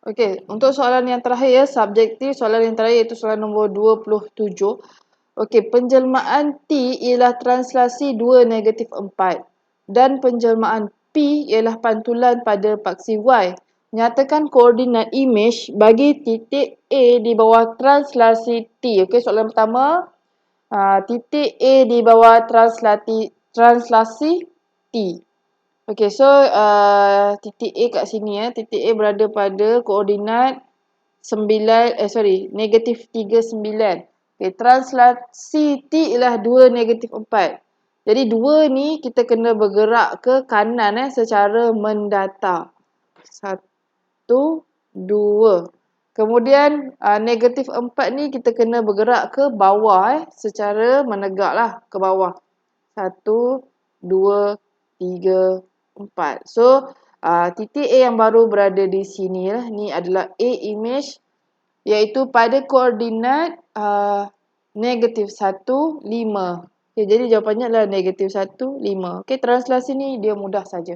Okey, untuk soalan yang terakhir, subjektif, soalan yang terakhir iaitu soalan nombor 27. Okey, penjelmaan T ialah translasi 2 negatif 4 dan penjelmaan P ialah pantulan pada paksi Y. Nyatakan koordinat imej bagi titik A di bawah translasi T. Okey, soalan pertama, titik A di bawah translasi T. Okey, so titik A kat sini titik A berada pada koordinat negatif 39. Okey, translasi T ialah 2 negatif 4. Jadi 2 ni kita kena bergerak ke kanan secara mendatar. 1, 2. Kemudian negatif 4 ni kita kena bergerak ke bawah secara menegak lah ke bawah. 1, 2, 3, 4. So titik A yang baru berada di sini lah. Ni adalah A image iaitu pada koordinat negatif 1, 5. Okay, jadi jawapannya adalah negatif 1, 5. Okay, translasi ni dia mudah saja.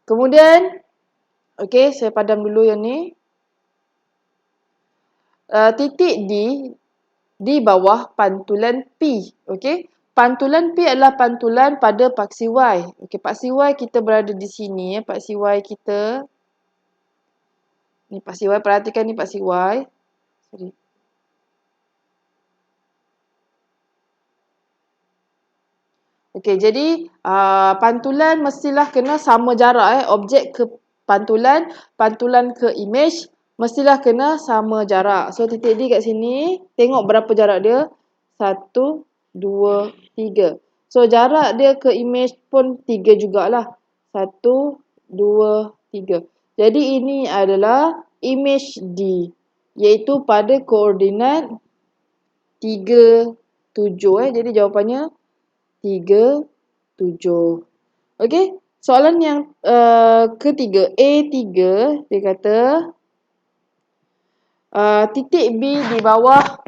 Kemudian, okay, saya padam dulu yang ni. Titik D di bawah pantulan P. Okay, pantulan P adalah pantulan pada paksi Y. Okay, paksi Y kita berada di sini. Paksi Y kita. Ni paksi Y, perhatikan ni paksi Y. Sorry. Okey, jadi pantulan mestilah kena sama jarak objek ke pantulan, pantulan ke image mestilah kena sama jarak. So titik D kat sini, tengok berapa jarak dia? 1, 2, 3. So jarak dia ke image pun 3 jugalah. 1, 2, 3. Jadi ini adalah image D, iaitu pada koordinat 3, 7. Jadi jawapannya 3, 7. Okey, soalan yang ketiga, A3, dia kata titik B di bawah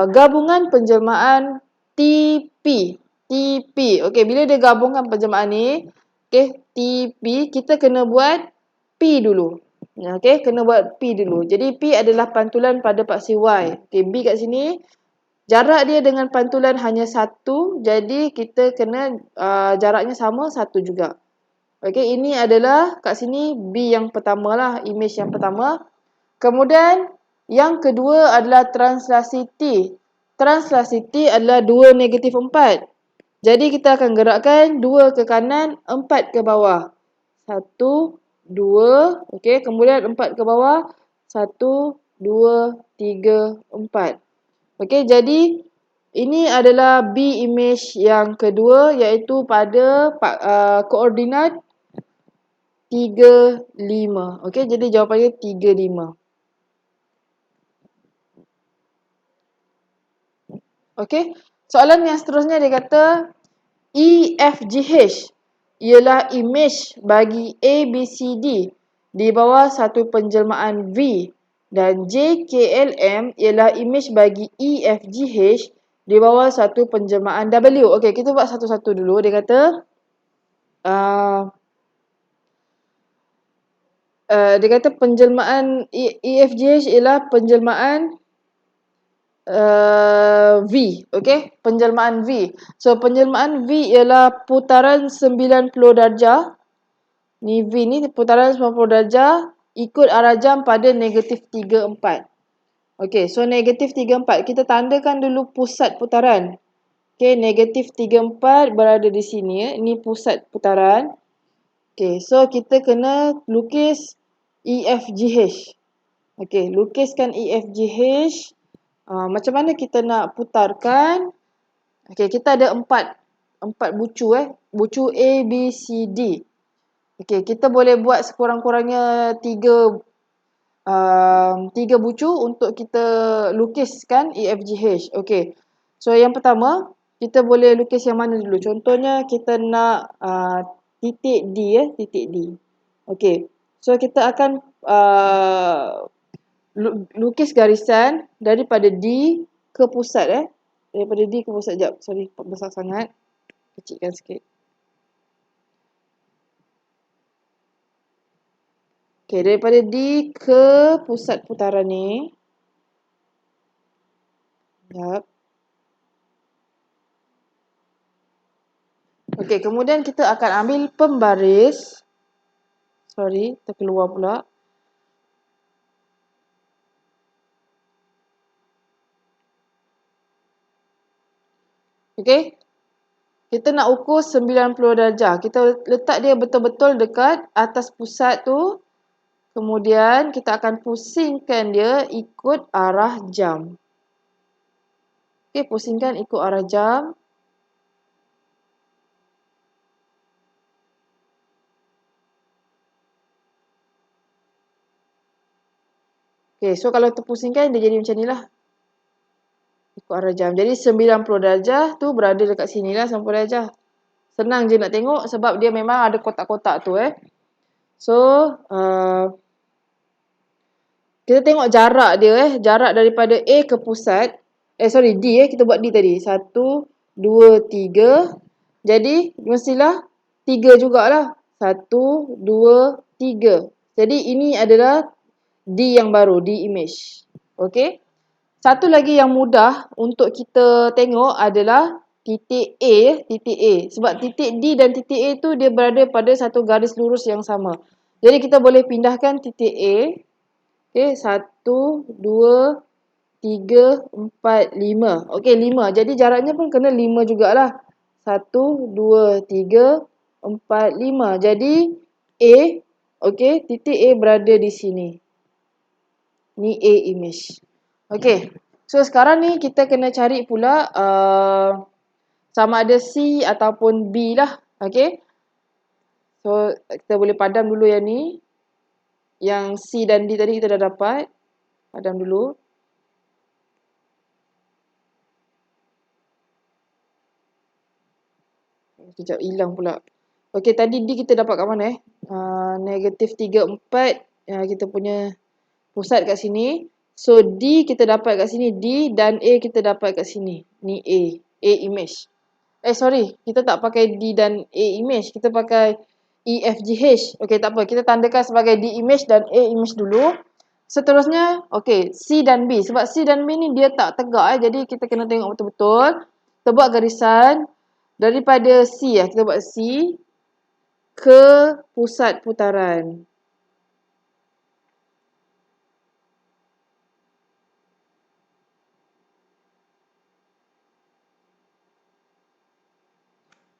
gabungan penjelmaan TP. TP. Okey, bila dia gabungan penjelmaan ni, okey, TP, kita kena buat P dulu. Okey, kena buat P dulu. Jadi P adalah pantulan pada paksi Y. Okey, B kat sini jarak dia dengan pantulan hanya 1, jadi kita kena jaraknya sama 1 juga. Okey, ini adalah kat sini B yang pertama lah, image yang pertama. Kemudian yang kedua adalah translasi T. Translasi T adalah 2 negatif 4. Jadi kita akan gerakkan 2 ke kanan, 4 ke bawah. 1, 2, okey, kemudian 4 ke bawah. 1, 2, 3, 4. Okey, jadi ini adalah B image yang kedua iaitu pada koordinat 3, 5. Okey, jadi jawapannya 3, 5. Okey, soalan yang seterusnya dia kata EFGH ialah image bagi ABCD di bawah satu penjelmaan V. Dan JKLM ialah image bagi EFGH di bawah satu penjelmaan W. Okey, kita buat satu-satu dulu. Dia kata penjelmaan EFGH ialah penjelmaan V. Okey, penjelmaan V. So penjelmaan V ialah putaran 90 darjah. Ni V ni putaran 90 darjah ikut arah jam pada negatif 3, 4. Okey, so negatif 3, 4. Kita tandakan dulu pusat putaran. Okey, negatif 3, 4 berada di sini. Ini pusat putaran. Okey, so kita kena lukis EFGH. Okey, lukiskan EFGH. Macam mana kita nak putarkan? Okey, kita ada empat bucu bucu A, B, C, D. Okey, kita boleh buat sekurang-kurangnya 3 bucu untuk kita lukiskan EFGH. Okey. So yang pertama, kita boleh lukis yang mana dulu? Contohnya kita nak titik D titik D. Okey. So kita akan lukis garisan daripada D ke pusat daripada D ke pusat. Sekejap, sorry, besar sangat. Kecilkan sikit. Okey, daripada D ke pusat putaran ni. Sekejap. Okey, kemudian kita akan ambil pembaris. Sorry, terkeluar pula. Okey. Kita nak ukur 90 darjah. Kita letak dia betul-betul dekat atas pusat tu. Kemudian kita akan pusingkan dia ikut arah jam. Okey, pusingkan ikut arah jam. Okey, so kalau terpusingkan dia jadi macam ni lah. Ikut arah jam. Jadi 90 darjah tu berada dekat sini lah 90 darjah. Senang je nak tengok sebab dia memang ada kotak-kotak tu So, kita tengok jarak dia jarak daripada A ke pusat. D kita buat D tadi. 1, 2, 3. Jadi, mestilah 3 jugalah. 1, 2, 3. Jadi, ini adalah D yang baru, D image. Okey. Satu lagi yang mudah untuk kita tengok adalah titik A. Sebab titik D dan titik A tu dia berada pada satu garis lurus yang sama. Jadi kita boleh pindahkan titik A. Okey, 1, 2, 3, 4, 5. Okey, 5. Jadi jaraknya pun kena 5 jugalah. 1, 2, 3, 4, 5. Jadi A, okey, titik A berada di sini. Ni A image. Okey. So sekarang ni kita kena cari pula sama ada C ataupun B lah. Okey. So kita boleh padam dulu yang ni. Yang C dan D tadi kita dah dapat. Padam dulu. Sekejap hilang pula. Okey, tadi D kita dapat kat mana negatif 3, 4. Kita punya pusat kat sini. So D kita dapat kat sini. D dan A kita dapat kat sini. Ni A. A image. Kita tak pakai D dan A image. Kita pakai E, F, G, H. Okey, tak apa. Kita tandakan sebagai D image dan A image dulu. Seterusnya, okey, C dan B. Sebab C dan B ni dia tak tegak jadi kita kena tengok betul-betul. Kita buat garisan. Daripada C kita buat C ke pusat putaran.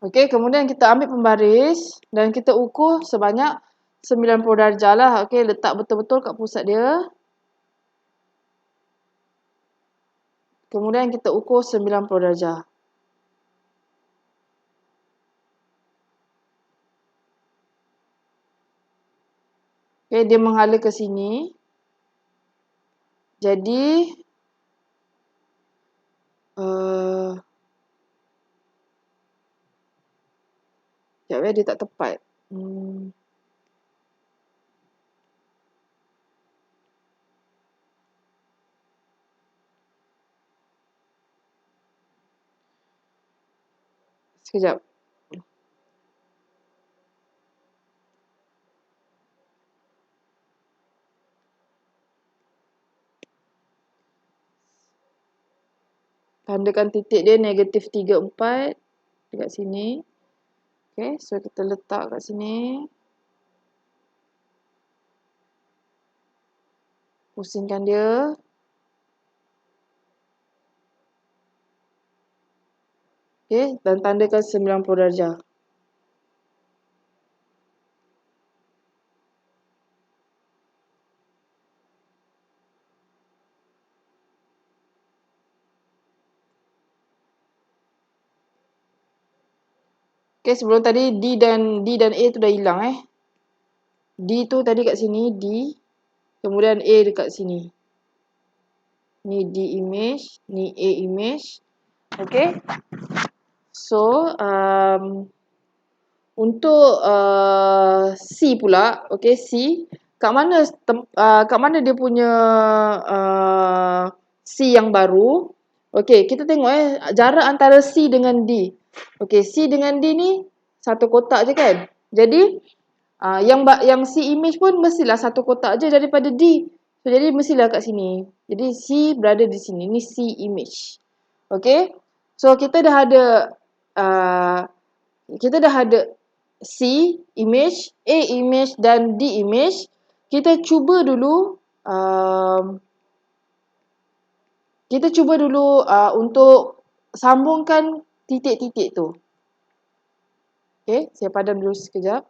Okey, kemudian kita ambil pembaris dan kita ukur sebanyak 90 darjah lah. Okey, letak betul-betul kat pusat dia. Kemudian kita ukur 90 darjah. Okey, dia menghala ke sini. Jadi sekejap dia tak tepat. Sekejap. Tandakan titik dia negatif 3, 4 dekat sini. Okey, so kita letak kat sini. Pusingkan dia. Okey, dan tandakan 90 darjah. Okey, sebelum tadi D dan A tu dah hilang D tu tadi kat sini D. Kemudian A dekat sini. Ni D image, ni A image. Okey. So, untuk C pula, okey C, kat mana dia punya C yang baru? Okey, kita tengok jarak antara C dengan D. Okey, C dengan D ni satu kotak je kan? Jadi Yang C image pun mestilah satu kotak je daripada D. So, jadi mestilah kat sini. Jadi C berada di sini. Ni C image. Okay. So kita dah ada uh, C image, A image dan D image. Kita cuba dulu untuk sambungkan titik-titik tu. Okay, saya padam dulu sekejap.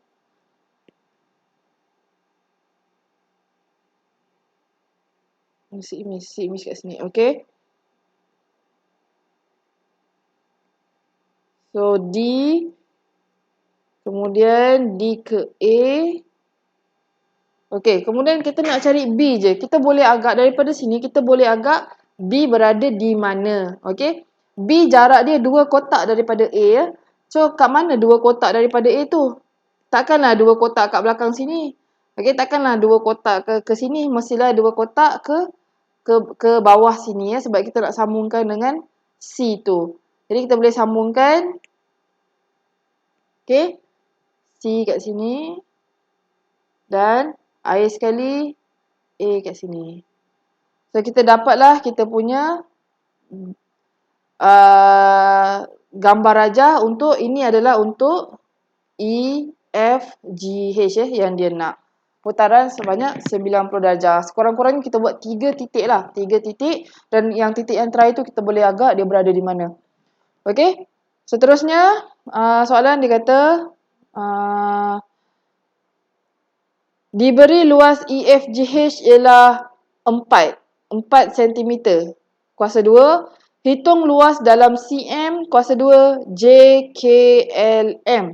C image kat sini. Okay. So D, kemudian D ke A. Okay, kemudian kita nak cari B je. Kita boleh agak daripada sini, kita boleh agak B berada di mana. Okay. B jarak dia 2 kotak daripada A ya. So, kat mana 2 kotak daripada A tu? Takkanlah 2 kotak kat belakang sini. Okay, takkanlah 2 kotak ke sini. Mestilah 2 kotak ke bawah sini ya. Sebab kita nak sambungkan dengan C tu. Jadi, kita boleh sambungkan. Okay. C kat sini. Dan air sekali A kat sini. So, kita dapatlah kita punya gambar rajah untuk ini adalah untuk E, F, G, H yang dia nak. Putaran sebanyak 90 darjah. Sekurang-kurangnya kita buat 3 titik lah. 3 titik dan yang titik yang terakhir tu kita boleh agak dia berada di mana. Okay. Seterusnya, soalan dia kata diberi luas EFGH ialah 4 cm. Kuasa 2. Hitung luas dalam cm. Kuasa 2. JKLM.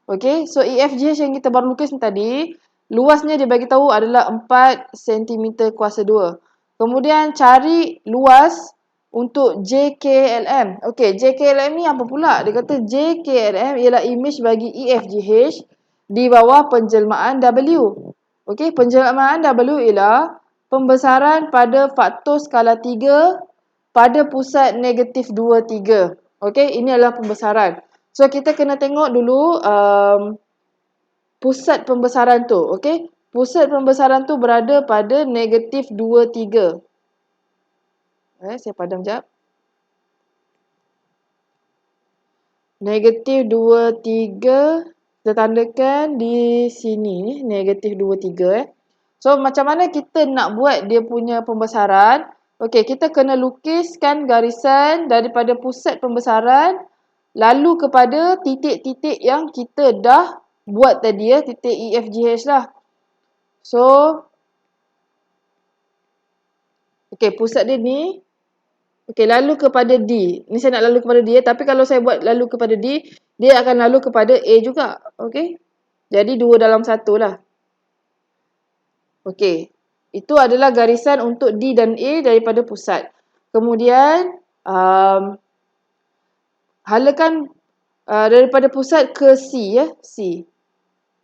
Okay. So, EFGH yang kita baru lukis ni tadi, luasnya dia bagi tahu adalah 4 cm kuasa 2. Kemudian, cari luas untuk JKLM. Okay. JKLM ni apa pula? Dia kata JKLM ialah image bagi EFGH di bawah penjelmaan W. Okey, penjelmaan W ialah pembesaran pada faktor skala 3 pada pusat negatif 2, 3. Okey, ini adalah pembesaran. So, kita kena tengok dulu pusat pembesaran tu. Okey, pusat pembesaran tu berada pada negatif 2, 3. Saya padam sekejap. Negatif 2, 3. Kita tandakan di sini, negatif 2, 3. So, macam mana kita nak buat dia punya pembesaran? Okey, kita kena lukiskan garisan daripada pusat pembesaran lalu kepada titik-titik yang kita dah buat tadi ya, titik EFGH lah. So, okey, pusat dia ni. Okey, lalu kepada D. Ni saya nak lalu kepada D, tapi kalau saya buat lalu kepada D, dia akan lalu kepada A juga. Okey. Jadi 2 dalam 1 lah. Okey. Itu adalah garisan untuk D dan A daripada pusat. Kemudian halakan daripada pusat ke C ya, C.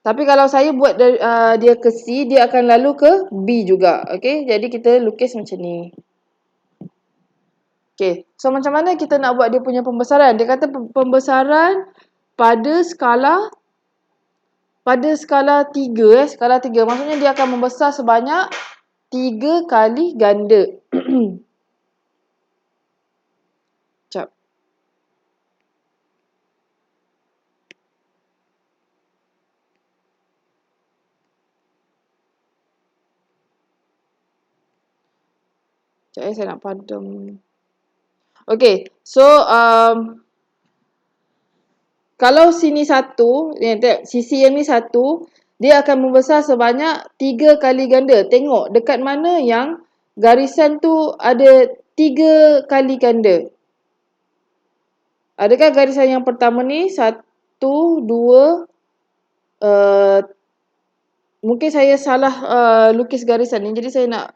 Tapi kalau saya buat dia ke C, dia akan lalu ke B juga. Okey. Jadi kita lukis macam ni. Okay, so macam mana kita nak buat dia punya pembesaran? Dia kata pembesaran pada skala 3 skala 3. Maksudnya dia akan membesar sebanyak 3 kali ganda. Sekejap. Sekejap saya nak padam. Okay, so kalau sini 1, sisi yang ni 1, dia akan membesar sebanyak 3 kali ganda. Tengok dekat mana yang garisan tu ada 3 kali ganda. Adakah garisan yang pertama ni 1, 2, mungkin saya salah lukis garisan ni. Jadi saya nak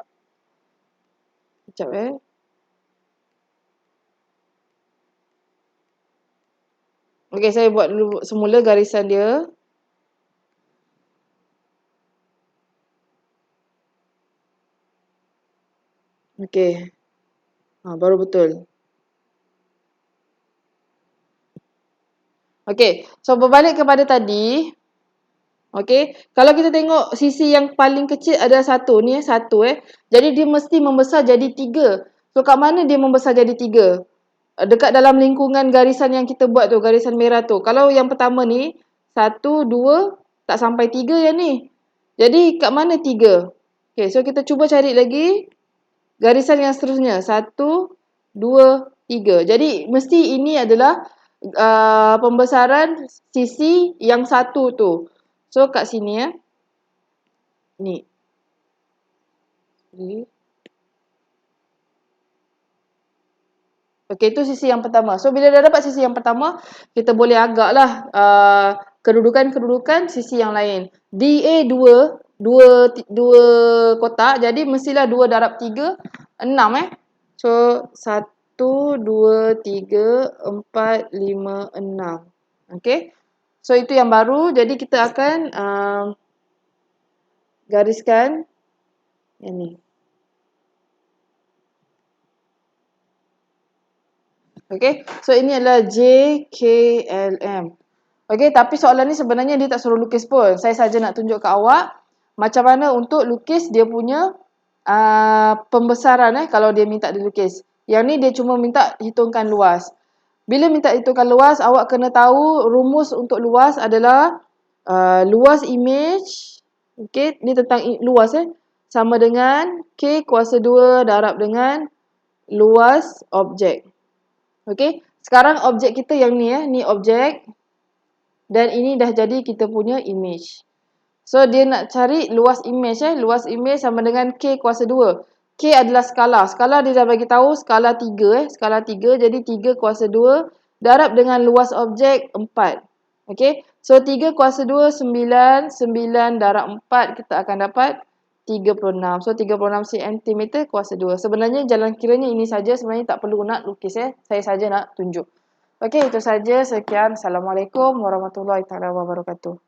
sekejap Okey, saya buat dulu semula garisan dia. Okey. Baru betul. Okey, so berbalik kepada tadi. Okey, kalau kita tengok sisi yang paling kecil ada satu ni, satu jadi dia mesti membesar jadi 3. So kat mana dia membesar jadi 3? Dekat dalam lingkungan garisan yang kita buat tu, garisan merah tu. Kalau yang pertama ni 1, 2, tak sampai 3 yang ni. Jadi kat mana 3? Okey, so kita cuba cari lagi garisan yang seterusnya. 1, 2, 3. Jadi mesti ini adalah pembesaran sisi yang satu tu. So kat sini ni. Okey, itu sisi yang pertama. So bila dah dapat sisi yang pertama, kita boleh agaklah kedudukan-kedudukan sisi yang lain. DA 2, 2 kotak, jadi mestilah 2 darab 3, 6 So 1, 2, 3, 4, 5, 6. Okey. So itu yang baru, jadi kita akan gariskan yang ni. Okay, so ini adalah JKLM. Okay, tapi soalan ni sebenarnya dia tak suruh lukis pun. Saya saja nak tunjuk ke awak macam mana untuk lukis dia punya pembesaran kalau dia minta dilukis. Yang ni dia cuma minta hitungkan luas. Bila minta hitungkan luas, awak kena tahu rumus untuk luas adalah luas image. Okay, ni tentang luas sama dengan K kuasa 2 darab dengan luas objek. Okey, sekarang objek kita yang ni ni objek dan ini dah jadi kita punya image. So dia nak cari luas image luas image sama dengan K kuasa 2. K adalah skala. Skala dia dah bagi tahu skala 3 skala 3 jadi 3 kuasa 2 darab dengan luas objek 4. Okey, so 3 kuasa 2 9, 9 darab 4 kita akan dapat 36. So 36 cm kuasa 2. Sebenarnya jalan kiranya ini saja, sebenarnya tak perlu nak lukis Saya saja nak tunjuk. Okey, itu saja. Sekian. Assalamualaikum warahmatullahi wabarakatuh.